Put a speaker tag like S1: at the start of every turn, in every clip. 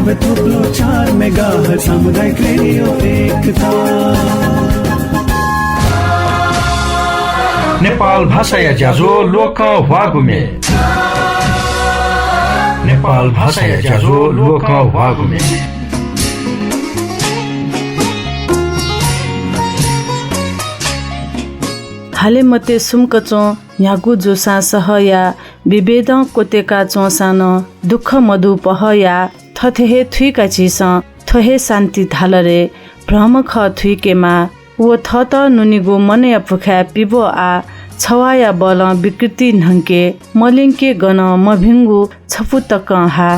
S1: 107.4 megahertz सामुदायिक radio एकता।
S2: नेपाल भाषा या ज्याजो लोक वागुमे। नेपाल भाषा या ज्याजो लोक वागुमे।
S3: हाले मते सुमकचो न्यागु जोसा सहया विभेद कोतेका चोसान दुःख मधु पहया थथेहे थुइका चिस थोहे शान्ति थालरे भ्रम ख थुइकेमा वो थत नुनिगो मनया पुखा पिबो आ छवाया बल विकृति ढङ्के मलिङ्के गन मभिङ्गु छपुतक हा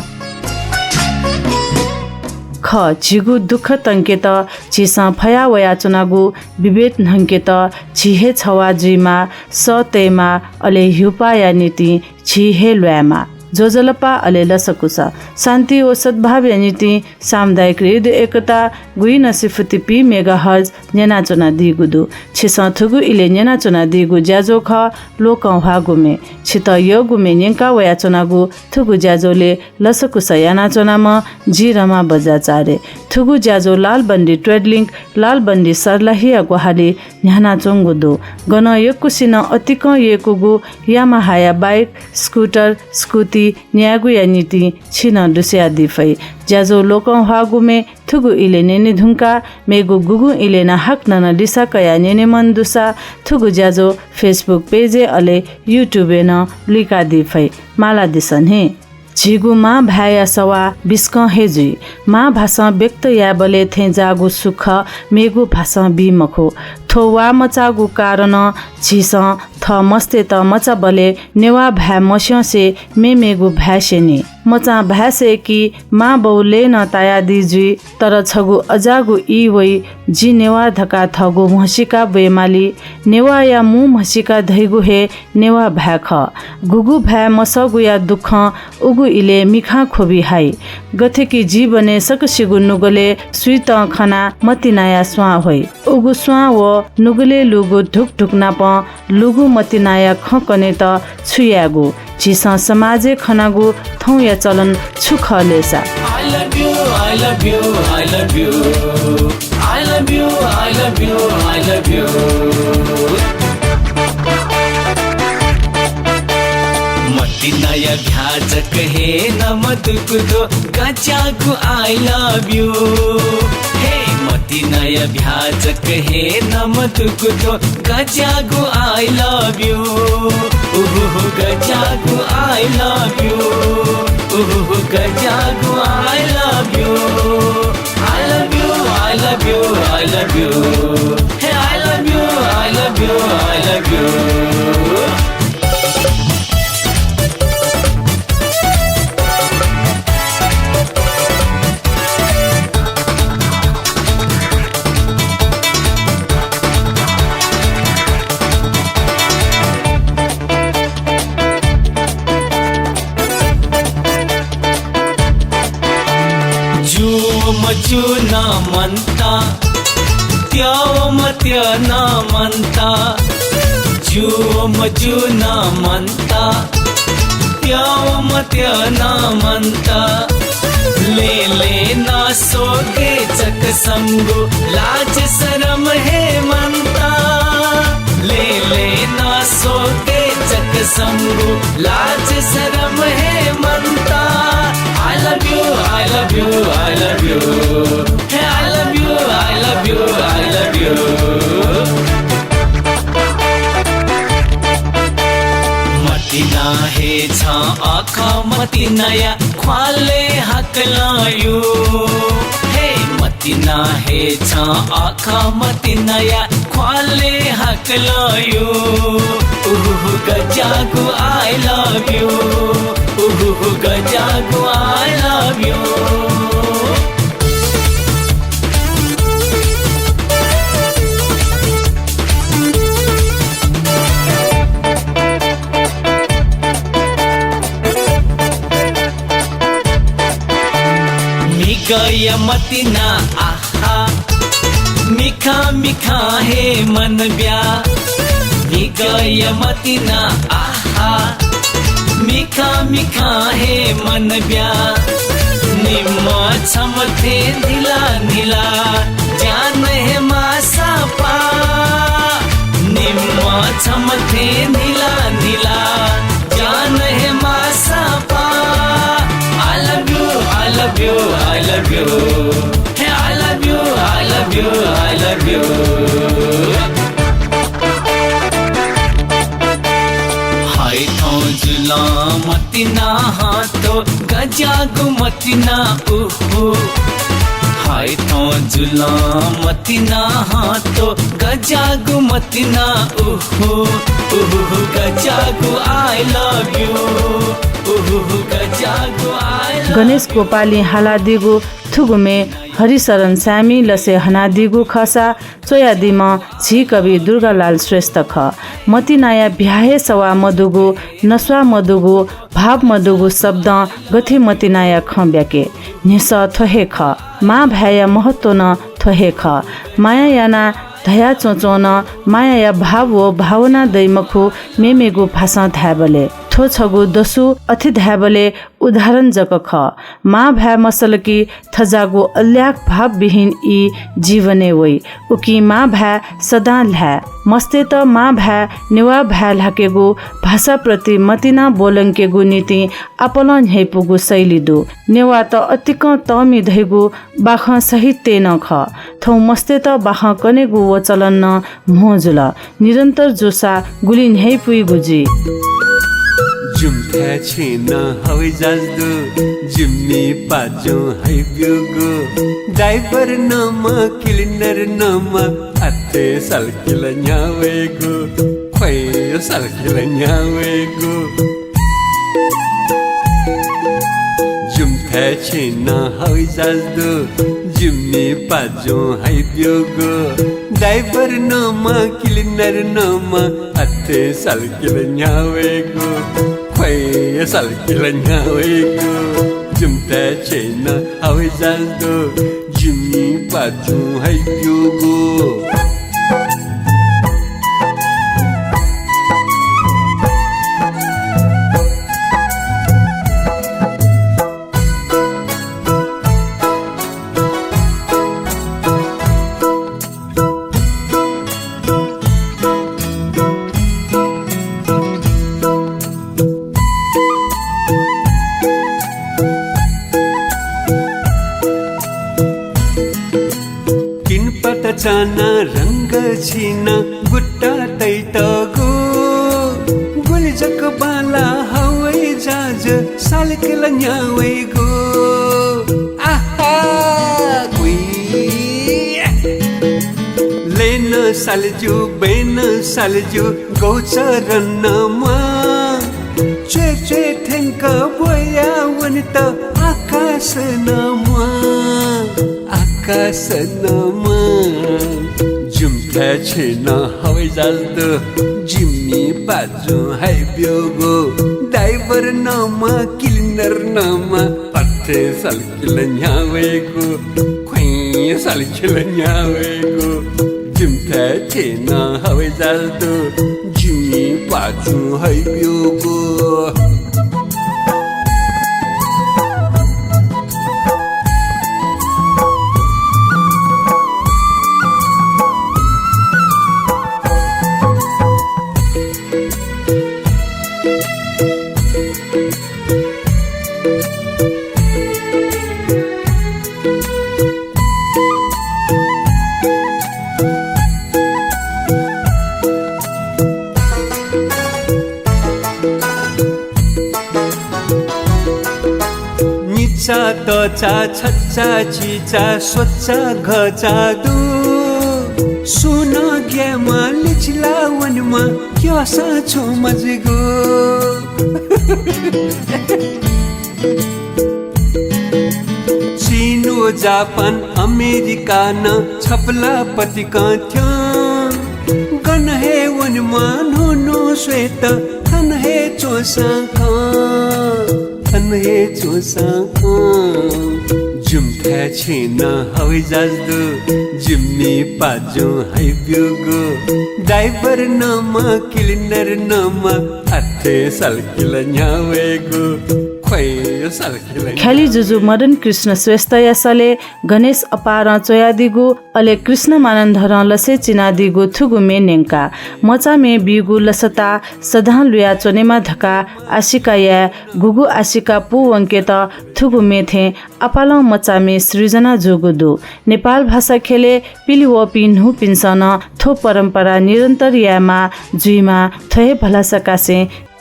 S3: ख झिगु दुःख तङ्केत चिस फया वया चुनागु विभेद ढङ्केत छिहे छवा जुइमा सतेमा अले हिउपाया नीति छिहे ल्वामा जोजलपा अले लसकुस शान्ति ओ सद्भाव नीति सामुदायिक रेडियो एकता गुई नसिफुति पी मेगाहर्ज नेनाचोना दिगुदु छिस थुगु इले नेनाचोना दिगु ज्याजो ख लोक हागुमे छित यो गुमे नेंका वया चोनागु थुगु ज्याजोले लसकुस यानाचोनामा जिरमा बजाचारे थुगु ज्याजो लालबन्दी ट्रेडलिंक लालबन्दी सरलाहिया गुहाले न्यानाचोंगुदु गन यकुसिन अतिक येकुगु यामाहाया बाइक स्कुटर स्कुटी न्यागु या नीति छिन दुस्या दिफै ज्याजो लोकं हागुमे थुगु इले नेने धुंका मेगु गुगु इले ना हक नन दिसा कया नेने मन दुसा थुगु ज्याजो फेसबुक पेजे अले युट्युबे न लिका दिफै माला दिसन हे झिगु मा भाया सवा बिस्क हेजुई मा भाषा व्यक्त या बले थे जागु सुख मेगु भाषा बिमखो थो वा मचागु कारण झिस थ मस्ते त मचा बले नेवा भ्या मस्यसे मेगु भ्यासेनी मचा भ्यासे कि मा बौले न ताया दिजुई तर छगु अजागु ई वै जी नेवा धका थगु म्हसिका बेमाली नेवा या मु म्हसिका धैगु हे नेवा भ्याख गुगु भ्या मसगु या दुख उगु इले मिखा खोबी हाई गथे कि जीवने सकसिगु नुगले सुइत खना मति नया स्वा होइ उगु स्वा व नुगले लुगु ढुक ढुक नाप लुगु मति नया खकने त छुयागु झिस समाजे खनागु थौ या चलन छुखलेसा
S4: I love you I love you I love you I love you I love you I love you मति नया भ्याजक हे नमत कुदो गजागु I love you हे मति नया भ्याजक हे नमत कुदो गजागु I love you गजागु I love you गजागु I love you I love you I love you I love you hey I love you I love you I love you मचु न मनता त्यो मत्य न मनता जो मचु न मनता त्यो मत्य न मनता ले ना सोगे चक संगो लाज शरम है मनता ले ना सोगे चक संगो लाज शरम है मनता I love you, I love you, I love you. Hey, I love you, I love you, I love you. मति ना हे छा आँखा मति नया ख्वाले हक लायु हे मति ना हे छा आँखा मति नया ख्वाले हक लायु गजागु I love you गजागु I love you मिगया मतिना आहा मिखा मिखा हे मन ब्या मिगया मतिना आहा मिखा मिखा हे मन ब्या निम्मा छमथे नीला नीला जान है मासा पा निम्मा छमथे नीला नीला जान है मासा पा I love you I love you I love you hey I love you I love you I love you हाय तो जुला मती ना हाथो गजागु मती ना उहु हाय तो जुला मती ना हाथो गजागु मती ना उहु उहु गजागु I love you uh-huh गजागु I love you
S3: Ganesh Gopali हालादिगु थुगुमे Harisharan स्यामी लसे हनादिगु खसा चोयादिम छि कवि दुर्गालाल श्रेष्ठ ख मतिनाया भ्याहे सवा मधुगु नस्वा मधुगु भाव मधुगु शब्द गथे मतिनाया ख ब्याके निस थहे ख मा भ्याया महत्व न थहे ख माया याना धया चोचोन माया या भाव हो भावना दैमखु मेमेगु भाषा धाबले थो छगु दसु अथि धाबले उदाहरण जक ख मा भ्या मसलकी थजागु अल्याक भाव विहीन ई जीवने वै उकी मा भ्या सदा ल्हा मस्ते त मा भ्या नेवा भ्या लाकेगु भाषा प्रति मतिना बोलंकेगु नीति आपलन हेपुगु शैली दु नेवा त अतिक तमी धैगु बाख साहित्य न ख थौ मस्ते त बाख कनेगु वचलन न मोजुल निरन्तर जोसा गुलिन हेपुइ गुजी
S5: जुम्था छिन हवै जज्दो जिम्मी पाजो हाइब्योगो ड्राइभर नम क्लिनर नम अते सल्किल न्यावेगो खोइ सल्किल न्यावेगो जुम्था छिन हवै जज्दो जिम्मी पाजो हाइब्योगो ड्राइभर नम क्लिनर नम अते सल्किल न्यावेगो खोइ सल्किल न्यावेगो जुम्ता छैन हवै जज्दो जिम्मी पाजो हाइब्योगो चाना रंग छिन गुट्टा तैतगो गुलजक बाला हवै जहाज सालकिल न्यावेगो आहा गुई लेन सालजु बेन सालजु गौचरनमा चे चे ठेंक बोया वनित आकाश नमा आकाश नमा जुम्था छिन हवै जज्दो जिम्मी पाजो हाइब्योगो ड्राइभर नमा क्लिनर नमा अथे सल्किल न्यावेगो खोइ सल्किल न्यावेगो जुम्था छिन हवै जज्दो जिम्मी पाजो हाइब्योगो तचा छच्चा चिचा स्वच्चा घचादु सुन ग्यामा लिचला वनमा क्यासा छु मजगो चीनो जापान अमेरिका न छपला पतिका थियो गन हे वनमा नो श्वेत थन हे चोसा हे चोसा जुम्था छिन हवै जज्दो जिम्मी पाजो हाइब्योगो ड्राइभर नमा क्लिनर नमा अथे सल्किल न्यावेगो खोइ यो साल खेलेन
S3: ख्याली जुजु मदन कृष्ण श्रेष्ठ यसले गणेश अपार चोयादिगु अले कृष्ण मानन्धर लसे चिनादिगु थुगु मे नेङ्का मचा मे बिगु लसता सधा लुया चोनेमा धका आशिका या गुगु आशिका पु वंकेत थुगु मेथे अपाल मचा मे सृजना जोगुदु नेपाल भाषा खेले पिली व पिन्हु पिन्सन थो परम्परा निरन्तर यामा जुइमा थहे भला सकासे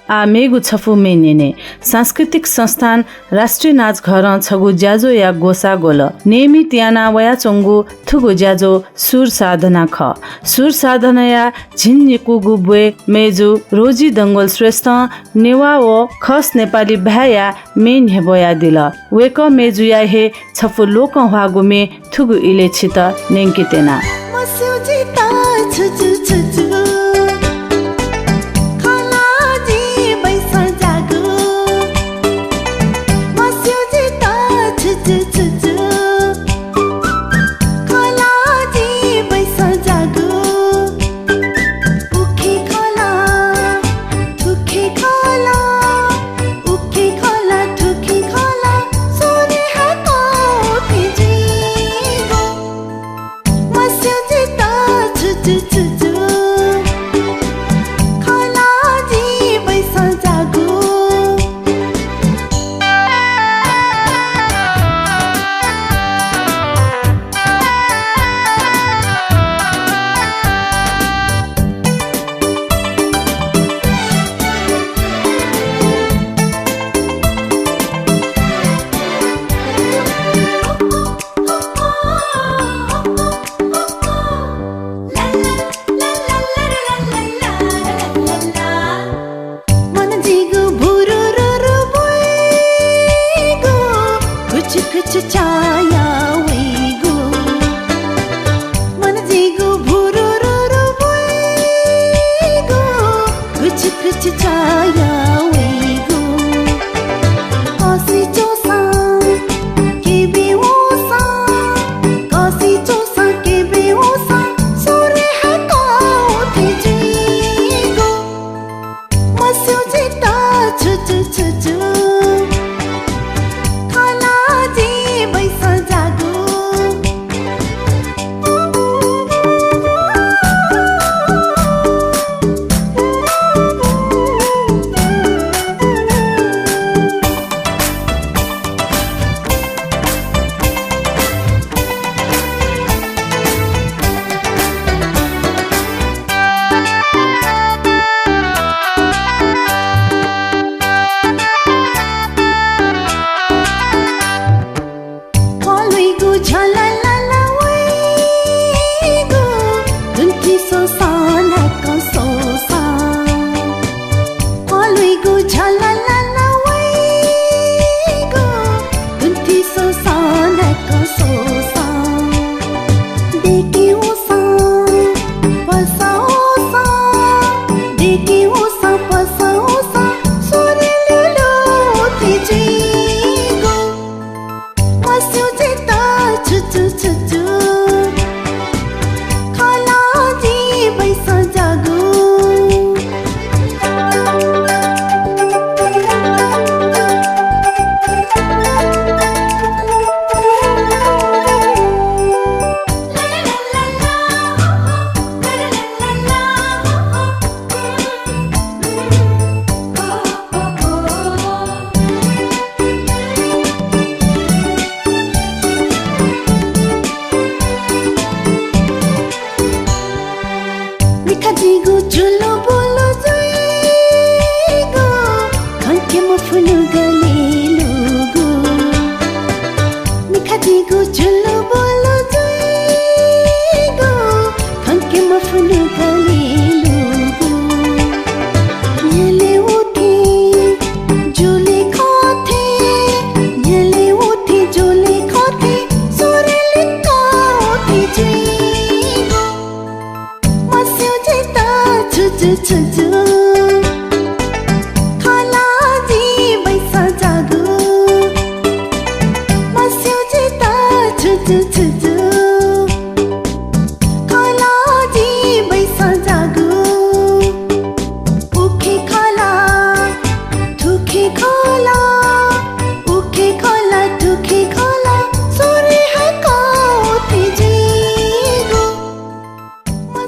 S3: आ मेगु छफु मेनेने सांस्कृतिक संस्थान राष्ट्रिय नाच घर छगु ज्याजो या गोसा गोल नियमित याना वया चंगु थुगु ज्याजो सुर साधना ख सुर साधना या झिन्निकु गुबे मेजु रोजी दंगल श्रेष्ठ नेवा व खस नेपाली भाया मेन हेबया दिल वेक मेजु या हे छफु लोक वागु मे थुगु इले छित नेंकितेना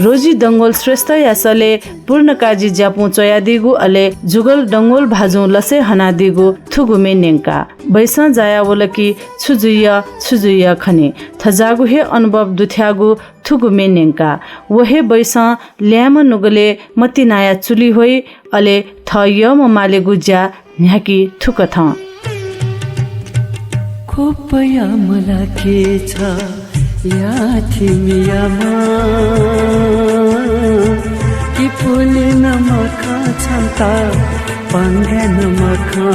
S3: रोजी दंगोल श्रेष्ठ यासले पूर्ण काजी ज्यापु चया दिगु अले जुगल दंगोल भाजु लसे हना दिगु थुगुमे नेंका बैसा जाया वलकी छुजुय खने थजागु हे अनुभव दुथ्यागु थुगुमे नेंका वहे बैसा ल्याम नुगले मति नाया चुली होई अले थ यम माले गुज्या न्याकी थुकथ
S1: खोपया मला के छ या थिमियामा कि पुले नमखा छन्ता पाङ्गे नमखा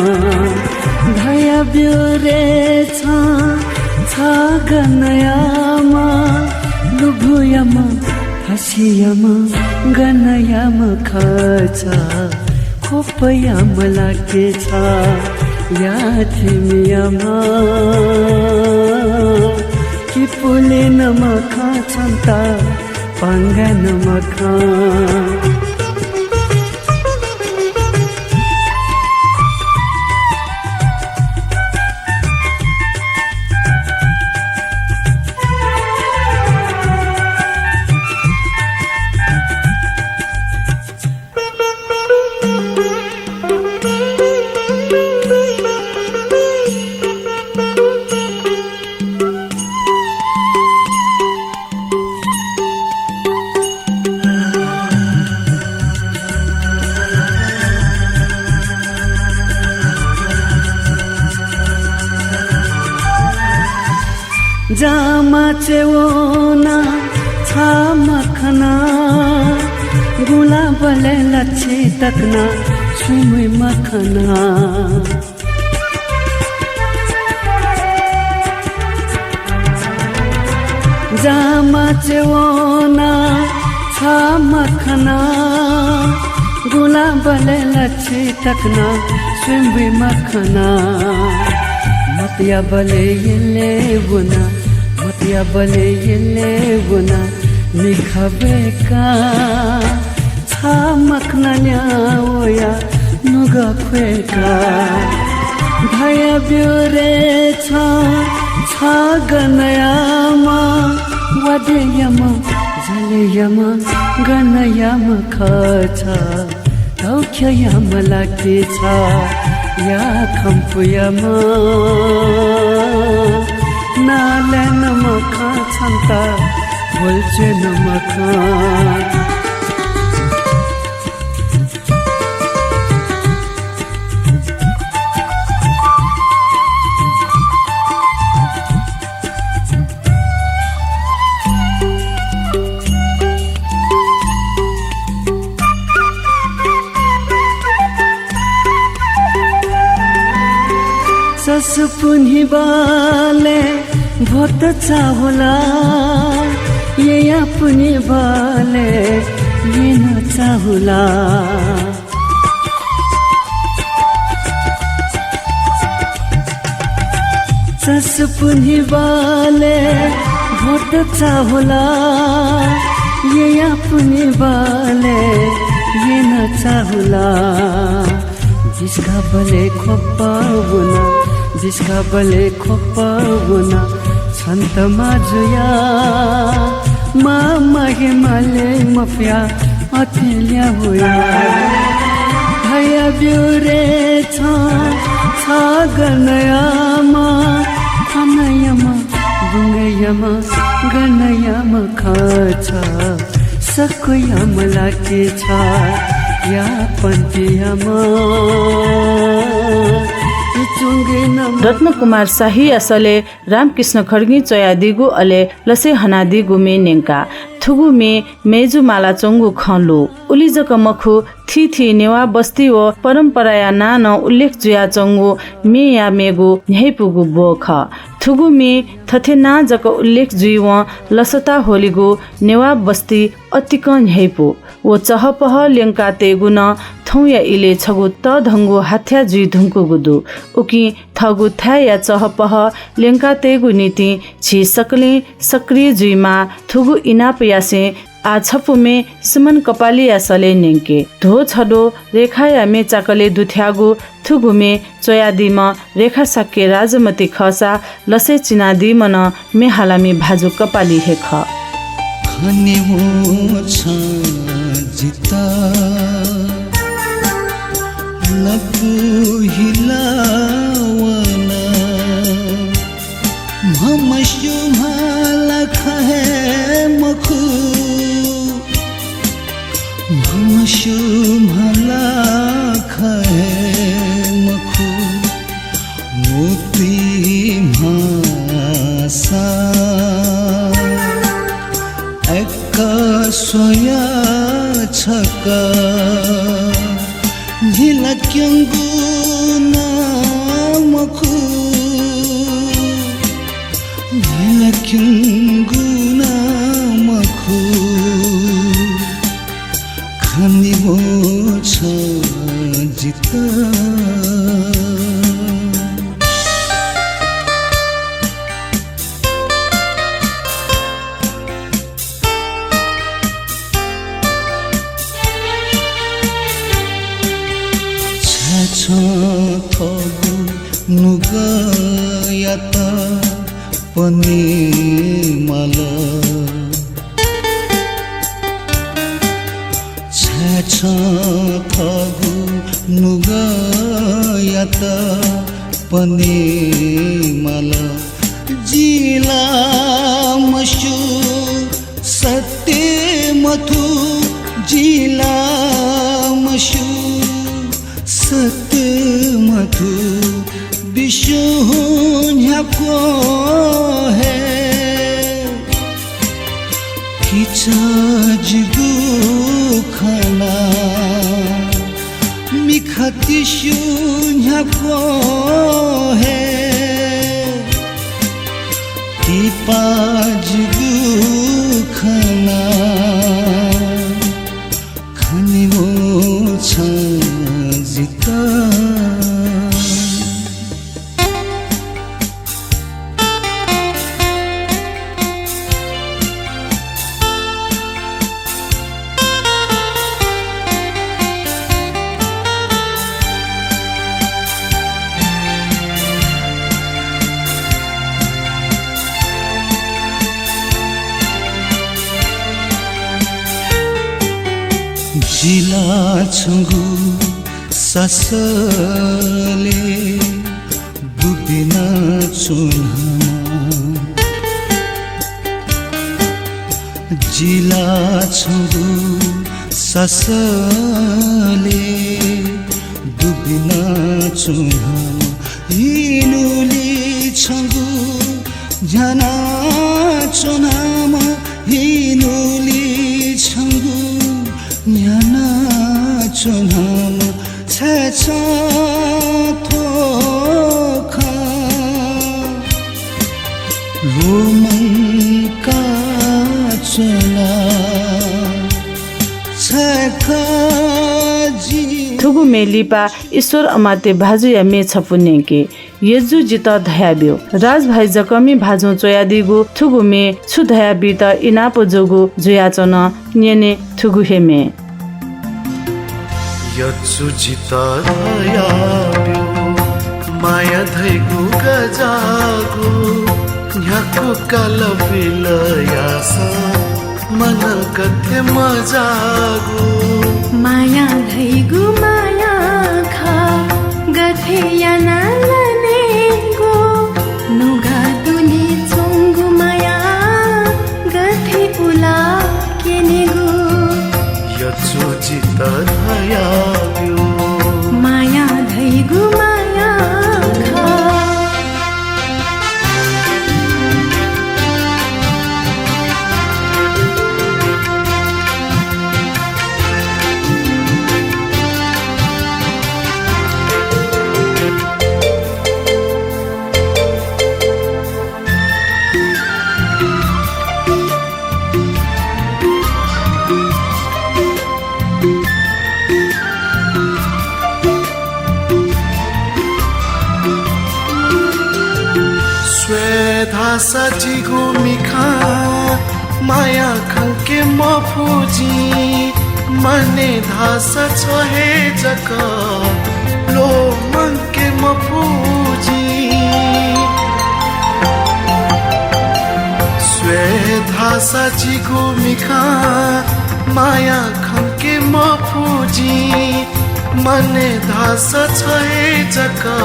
S1: भया ब्योरे छ गनयामा लुभुयामा हसियामा गनयामा खछ खोपया मला के छ या थिमियामा कि पुले नमखा छन्ता पाङ्गा नमखा जामा चेवोना छा मखना गुला बले लच्छे तकना छुमे मखना जामा चेवोना छा मखना गुला बले लच्छे तकना छुमे मखना मतिया बले येले बुना मतिया बले येले बुना निखबे का छा मखना न्याओया नुगा खुएका भया ब्योरे छा गनयामा वदेयमा जलेयमा गनयामा खछ तौख्ययामा लागे छ या खम्पुयामा नाले नमखा छन्ता बोल्चे नमखा ससुपुनी बाले भोट चाहुला ये अपनी बाले ये न चाहुला ससुपुनी बाले भोट चाहुला ये अपनी बाले ये न चाहुला जिसका भले खोपा बुना जिसका भले खोपा बुना संत माजुया मामा के माले मफिया अथेलिया हुआ भया ब्योरे छा गनयामा खनयामा बुंगयामा गनयामा खछ सकुयामा लागे छ या पन्तियामा
S3: रत्न कुमार शाही असले रामकृष्ण खड्गी चया दिगु अले लसे हना दिगु मे नेंका थुगु मे मेजु माला चंगु खलो उलिजक मखु थी नेवा बस्ती व परम्पराया नान उल्लेख जुया चंगु मे या मेगु न्याइपुगु बोख थुगु मे थथे ना जक उल्लेख जुइव लसता होलिगु नेवा बस्ती अतिक न्याइपु वो चहपह लेंका तेगुन थौया इले छगु त धंगु हाथ्या जुइ धुंकु गुदु उकी थगु थाया चहपह लेंका तेगु नीति छि सकले सक्रिय जुइमा थुगु इनाप यासे आ छपुमे सुमन कपाली या सले नेंके धो छडो रेखा या मे चाकले दुथ्यागु थुगुमे चयादिमा रेखा साके राजमती खसा लसे चिनादी मन मे हालामी भाजु कपाली हेख
S1: खनी हो छ जिता लपु हिलावना ममशु मला खहे मखु ममशु मला खहे मखु मोती भाषा एक सोया छका झिलक्यंगु नामखु झिलक्यंगु नामखु खनी हो छ जिता थगु नुगयाता पनि मला थगु नुगयाता पनि मला जिला मशु सत्य मथु जिला मशु सत्य मधु विश्व को है खिचा जिगु खाना मिखती शून्य को है कि पाजिगु खाना खनी हो छ जिता जिला छंगु ससले डुबिना चुन्हामा जिला छंगु ससले डुबिना चुन्हामा हिनुली छंगु जना चुन्हामा हिनुली छंगु न्याना चुनाम छेछा थोखा रोमंका चुना छेखा जी
S3: थुगु मेलिपा ईश्वर अमाते भाजु या मे छपुनेके येजु जित धयाब्यो राज भाइ जकमी भाजु चोयादिगु थुगु मे छु धयाबि त इनापो जोगु जुयाचन न्यने थुगु हेमे
S6: यजु जित धयाब्यो माया धैगु गजागु न्याको काल विलयास मन कथे मजागु
S7: माया धैगु माया खा गथे यानालने गो नुगा दुली चोंगु माया गथे उला केने गो
S6: यजु जित धयाब्यो
S7: माया धैगु माया खा
S6: साची घुमिखा माया खंके मफुजी मने धास छहे जका लो मंके मफुजी स्वेधा धासा जिगो मिखा माया खंके मफुजी मने धासा छहे जका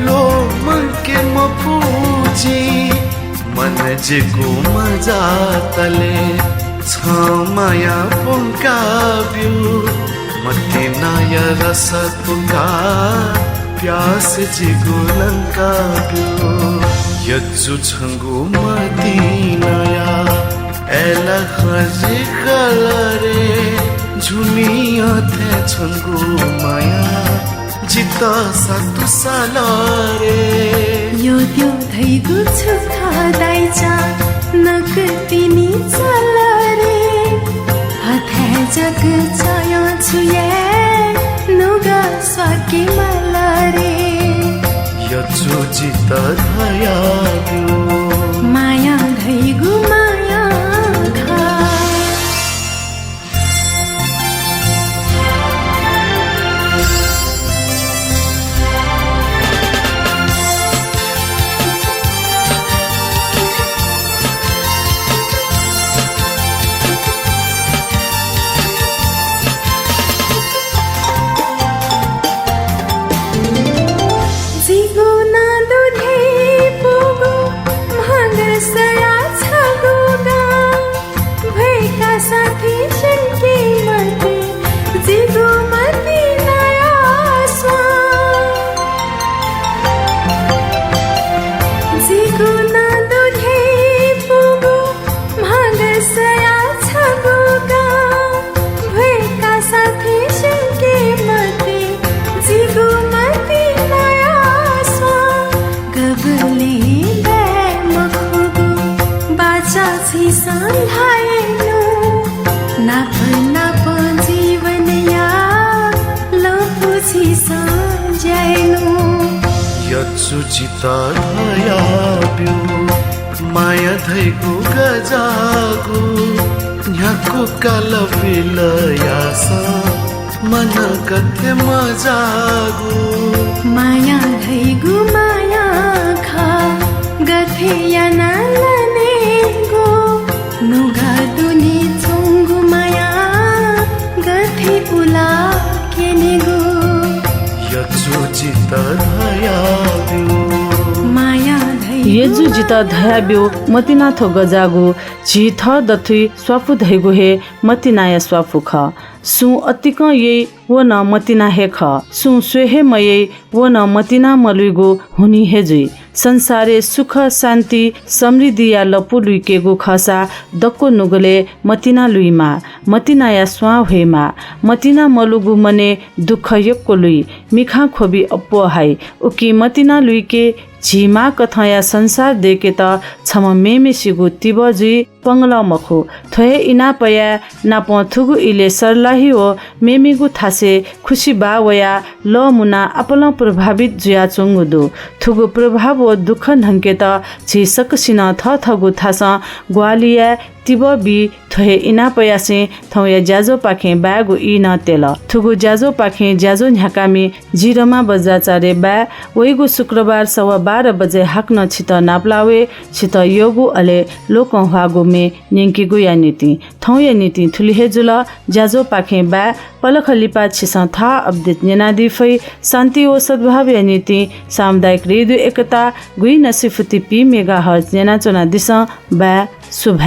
S6: लो मन के मफुजी मन जिगो मजा तले छ माया पुंका बिउ मते नाया रस तुंगा प्यास जिगो लंका बिउ यज्जु छंगु मदीनाया एला खजे खलरे झुमिया थे छंगु माया जिता सातु सालारे
S7: यो त्यो धैगु छुथा दाइचा नकतिनी चलरे हथे जग छाया छुए नुगा स्वाके मलरे
S6: यज्जु जिता धया
S7: माया धैगु माया खा
S6: सुचिता धया माया धैगु गजागु यहाँको काल विलयासा मन कथे मजागु
S7: माया धैगु माया खा गथे याना लने गो नुगा दुनी चोंगु माया गथे उला केने गो
S6: यजुजिता धया
S3: येजु जित धयाब्यो मतिनाथो गजागु झि थ दथुई स्वाफु धैगु हे मतिनाय स्वाफु ख सु अतिक ये व न मतिना हे ख सु स्वेहे मये व न मतिना मलुइगु हुनी हेजुई संसारे सुख शान्ति समृद्धि या लपु लुइकेगु खसा दक्को नुगले मतिना लुइमा मतिनाया स्वा हेमा मतिना मलुगु मने दुख यक्को लुइ मिखा खोबी अप्पो हाई उकी मतिना लुइके झिमा कथया संसार देके त छम मेमेसिगु तिबजुई पंगल मखु थोए इना पया नाप थुगु इले सरलाही हो मेमेगु थासे खुशी बा वया ल मुना अपल प्रभावित जुया चंगुदु थुगु प्रभाव व दुख नंके त झि सकसिन थ थगु थास ग्वालिया तिब बि थोए इना पयासे थौया ज्याजो पाखे बागु इ न तेल थुगु ज्याजो पाखे ज्याजो न्याकामी जिरमा बजाचारे बा वइगु शुक्रबार 12:15 बजे हाक्न छित नाप्लावे छित योगु अले लोक हागु मे निंकिगु या नीति थौया नीति थुली हेजुल ज्याजो पाखे बा पलख लिपा छिस था अपडेट नेनादी फै शान्ति ओ सद्भाव या नीति सामुदायिक रेडियो एकता गुई नसिफुति पी मेगाहर्ज नेना चना दिस बा शुभ